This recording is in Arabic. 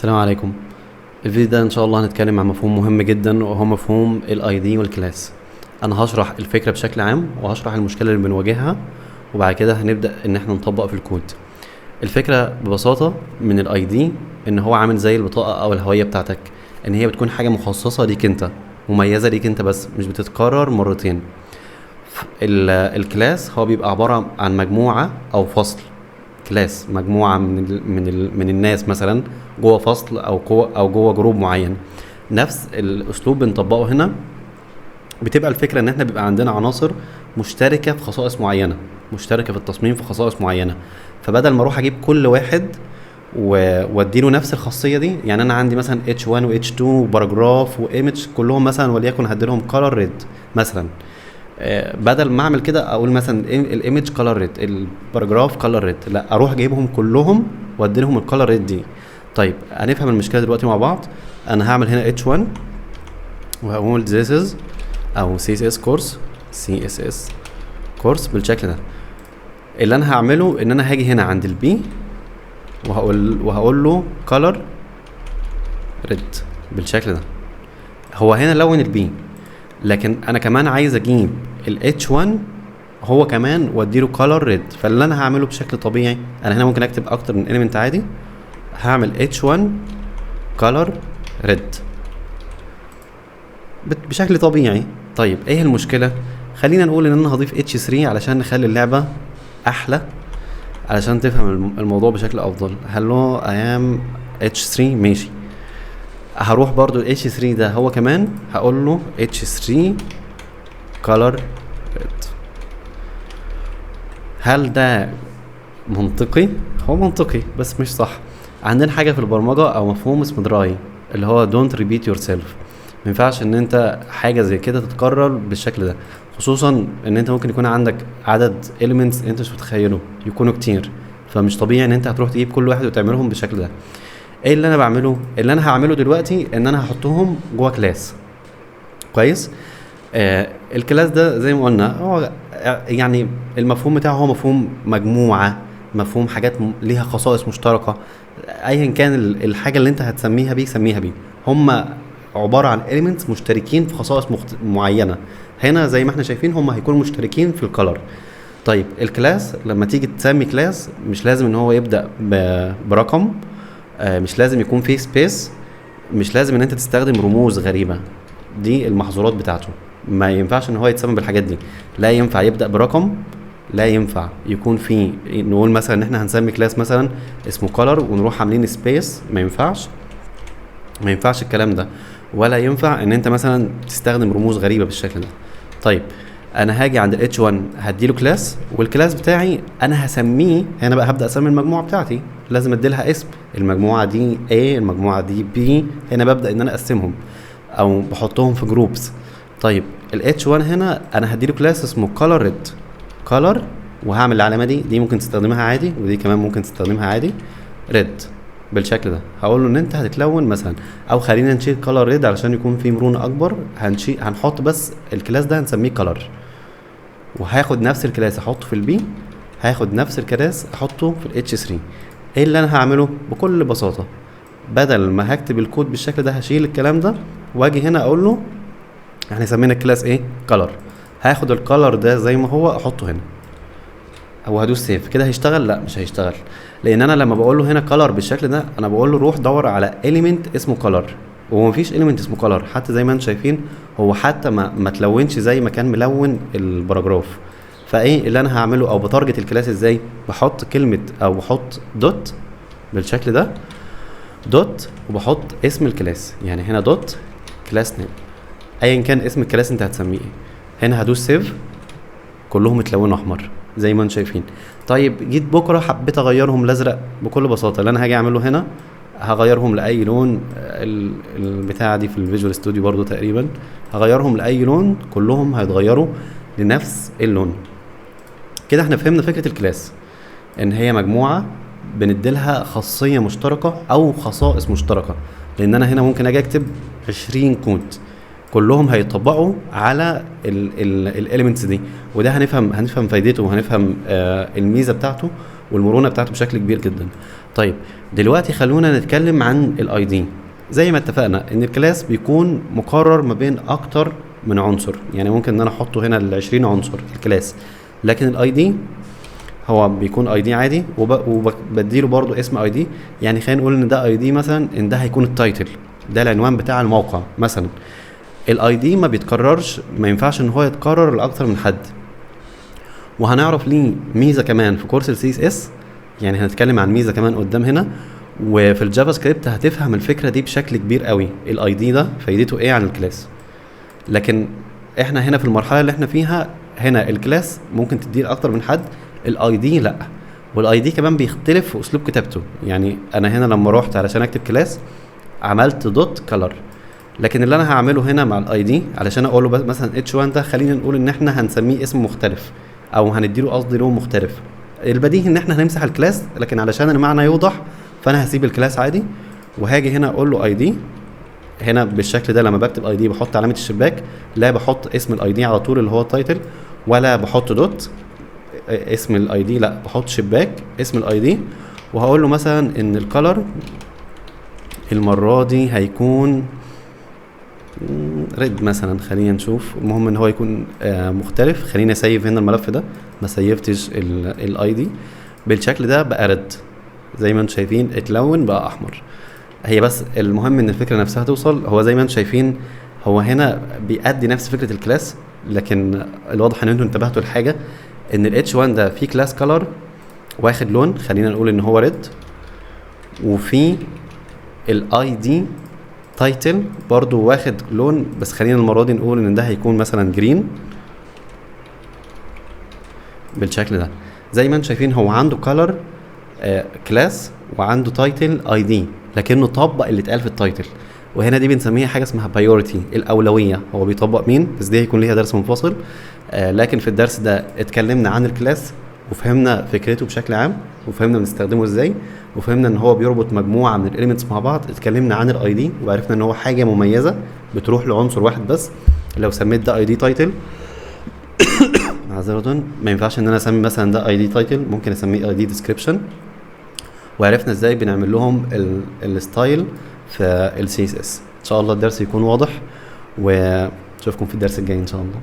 السلام عليكم. الفيديو ده ان شاء الله هنتكلم عن مفهوم مهم جدا وهو مفهوم الاي دي والكلاس. انا هشرح الفكره بشكل عام وهشرح المشكله اللي بنواجهها، وبعد كده هنبدا ان احنا نطبق في الكود. الفكره ببساطه من الاي دي ان هو عامل زي البطاقه او الهويه بتاعتك، ان هي بتكون حاجه مخصصه ليك انت، مميزه ليك انت بس مش بتتكرر مرتين. الكلاس هو بيبقى عباره عن مجموعه او فصل. كلاس مجموعه من الناس مثلا جوه فصل او جوه جروب معين. نفس الاسلوب بنطبقه هنا. بتبقى الفكره ان احنا بيبقى عندنا عناصر مشتركه في خصائص معينه، مشتركه في التصميم في خصائص معينه. فبدل ما اروح اجيب كل واحد واديله نفس الخاصيه دي، يعني انا عندي مثلا H1 و H2 وباراجراف وايمج كلهم مثلا، وليكن هديلهم color red مثلا. بدل ما اعمل كده اقول مثلا الايمج كلر ريد، الباراجراف كلر ريد، لا اروح اجيبهم كلهم وادي لهم الكلر ريد دي. طيب هنفهم المشكله دلوقتي مع بعض. انا هعمل هنا H1 وهقول this is او CSS course، CSS course بالشكل ده. اللي انا هعمله ان انا هاجي هنا عند البي وهقول له color red بالشكل ده. هو هنا لون البي، لكن انا كمان عايز اجيب ال H1 هو كمان واديله color red. فاللي انا هعمله بشكل طبيعي، انا هنا ممكن اكتب اكتر من element عادي. هعمل H1 color red بشكل طبيعي. طيب ايه المشكلة؟ خلينا نقول ان انا هضيف H3 علشان نخلي اللعبة احلى، علشان تفهم الموضوع بشكل افضل. hello I am H3 ماشي. هروح برضو ال H3 ده هو كمان هقول له H3 color red. هل ده منطقي؟ هو منطقي بس مش صح. عندنا حاجة في البرمجة او مفهوم اسمه دراي، اللي هو don't repeat yourself. مينفعش ان انت حاجة زي كده تتكرر بالشكل ده، خصوصا ان انت ممكن يكون عندك عدد elements انت مش متخيله يكونوا كتير. فمش طبيعي ان انت هتروح تجيب كل واحد وتعملهم بالشكل ده. ايه اللي انا بعمله؟ اللي انا هعمله دلوقتي ان انا هحطهم جوه كلاس. كويس. الكلاس ده زي ما قلنا هو يعني المفهوم بتاعه هو مفهوم مجموعة، مفهوم حاجات ليها خصائص مشتركة. ايا كان الحاجة اللي انت هتسميها بيه سميها بيه. هم عبارة عن elements مشتركين في خصائص معينة. هنا زي ما احنا شايفين هم هيكونوا مشتركين في الكلر. طيب الكلاس لما تيجي تسمي كلاس مش لازم ان هو يبدأ برقم، مش لازم يكون فيه سبيس، مش لازم ان انت تستخدم رموز غريبة. دي المحظورات بتاعته. ما ينفعش ان هو يتسمى بالحاجات دي. لا ينفع يبدأ برقم، لا ينفع يكون في نقول مثلا ان احنا هنسمي كلاس مثلا اسمه color ونروح عاملين سبيس. ما ينفعش، ما ينفعش الكلام ده. ولا ينفع ان انت مثلا تستخدم رموز غريبة بالشكل ده. طيب انا هاجي عند ال H1 هديله كلاس، والكلاس بتاعي انا هسميه هنا بقى. هبدأ اسمي المجموعة بتاعتي، لازم اديلها اسم. المجموعة دي A، المجموعة دي B. هنا ببدأ ان انا اقسمهم او بحطهم في جروبس. طيب ال H1 هنا انا هديله كلاس اسمه color red، color، وهعمل العلامة دي ممكن تستخدمها عادي، ودي كمان ممكن تستخدمها عادي red بالشكل ده. هقول له ان انت هتتلون مثلا، او خلينا نشيل color red علشان يكون في مرونة اكبر. هنحط بس الكلاس ده هنسميه color، وهاخد نفس الكلاس احطه في البي، هاخد نفس الكلاس احطه في الاتش 3. ايه اللي انا هعمله؟ بكل بساطة بدل ما هكتب الكود بالشكل ده هشيل الكلام ده واجي هنا اقول له احنا سمينا الكلاس ايه؟ color. هاخد الكالر ده زي ما هو احطه هنا، او هدوس سيف. كده هيشتغل؟ لا مش هيشتغل، لان انا لما بقول له هنا color بالشكل ده انا بقول له روح دور على element اسمه color، وهو مفيش element اسمه color. حتى زي ما انتم شايفين هو حتى ما تلونش زي ما كان ملون الباراجراف. فايه اللي انا هعمله او بتارجت الكلاس ازاي؟ بحط كلمه او بحط دوت بالشكل ده، دوت، وبحط اسم الكلاس. يعني هنا دوت كلاس نيم، ايا كان اسم الكلاس انت هتسميه ايه. هنا هدوس سيف، كلهم اتلونوا احمر زي ما انتم شايفين. طيب جيت بكره حبيت اغيرهم لازرق، بكل بساطه اللي انا هاجي اعمله هنا هغيرهم لاي لون. البتاعه دي في الفيجوال ستوديو برضو تقريبا، هغيرهم لاي لون، كلهم هيتغيروا لنفس اللون. كده احنا فهمنا فكره الكلاس، ان هي مجموعه بنديلها خاصيه مشتركه او خصائص مشتركه. لان انا هنا ممكن اجي اكتب 20 كود كلهم هيطبقوا على الاليمنتس دي، وده هنفهم فايدته، وهنفهم الميزه بتاعته والمرونه بتاعته بشكل كبير جدا. طيب دلوقتي خلونا نتكلم عن الاي دي. زي ما اتفقنا ان الكلاس بيكون مقرر ما بين اكتر من عنصر، يعني ممكن ان انا احطه هنا ال20 عنصر الكلاس، لكن الاي دي هو بيكون اي دي عادي وبديله برضو اسم اي دي. يعني خلينا نقول ان ده اي دي مثلا، ان ده هيكون التايتل، ده العنوان بتاع الموقع مثلا. الاي دي ما بيتكررش، ما ينفعش ان هو يتكرر لاكتر من حد. وهنعرف ليه ميزه كمان في كورس السي اس اس، يعني هنتكلم عن ميزه كمان قدام هنا. وفي الجافا سكريبت هتفهم الفكره دي بشكل كبير قوي، الاي دي ده فايدته ايه عن الكلاس. لكن احنا هنا في المرحله اللي احنا فيها هنا، الكلاس ممكن تديه اكتر من حد، الاي دي لا. والاي دي كمان بيختلف في اسلوب كتابته. يعني انا هنا لما روحت علشان اكتب كلاس عملت دوت كلر، لكن اللي انا هعمله هنا مع الاي دي علشان اقول له مثلا اتش 1 ده خلينا نقول ان احنا هنسميه اسم مختلف، او هنديله قصدي لون مختلف. البديهي ان احنا هنمسح الكلاس، لكن علشان المعنى يوضح فانا هسيب الكلاس عادي، وهاجي هنا اقول له اي دي. هنا بالشكل ده لما بكتب اي دي بحط علامه الشباك، لا بحط اسم الاي دي على طول اللي هو التايتل، ولا بحط دوت اسم الاي دي، لا بحط شباك اسم الاي دي. وهقول له مثلا ان الكالر المره دي هيكون ريد مثلا، خلينا نشوف. المهم ان هو يكون مختلف. خليني اسيف هنا الملف ده، ما سيفتش الاي دي. بالشكل ده بقى ريد، زي ما انتم شايفين اتلون بقى احمر. هي بس المهم ان الفكره نفسها توصل. هو زي ما انتم شايفين هو هنا بيأدي نفس فكره الكلاس، لكن الواضح ان انتم انتبهتوا لحاجه، ان الاتش 1 ده في كلاس كلر واخد لون، خلينا نقول ان هو ريد، وفي الاي دي تايتل برضو واخد لون، بس خلينا المره دي نقول ان ده هيكون مثلا جرين بالشكل ده. زي ما انتم شايفين هو عنده كلر كلاس وعنده تايتل اي دي، لكنه طبق اللي اتقال في التايتل. وهنا دي بنسميها حاجه اسمها بايورتي، الاولويه. هو بيطبق مين، بس دي هيكون ليها درس منفصل. لكن في الدرس ده اتكلمنا عن الكلاس وفهمنا فكرته بشكل عام، وفهمنا بنستخدمه ازاي، وفهمنا ان هو بيربط مجموعه من الاليمنتس مع بعض. اتكلمنا عن الاي دي وعرفنا ان هو حاجه مميزه بتروح لعنصر واحد بس. لو سميت ده اي دي تايتل معذره، ما ينفعش ان انا اسمي مثلا ده اي دي تايتل، ممكن اسميه اي دي ديسكريبشن. وعرفنا ازاي بنعمل لهم الستايل في السي اس اس. ان شاء الله الدرس يكون واضح، واشوفكم في الدرس الجاي ان شاء الله.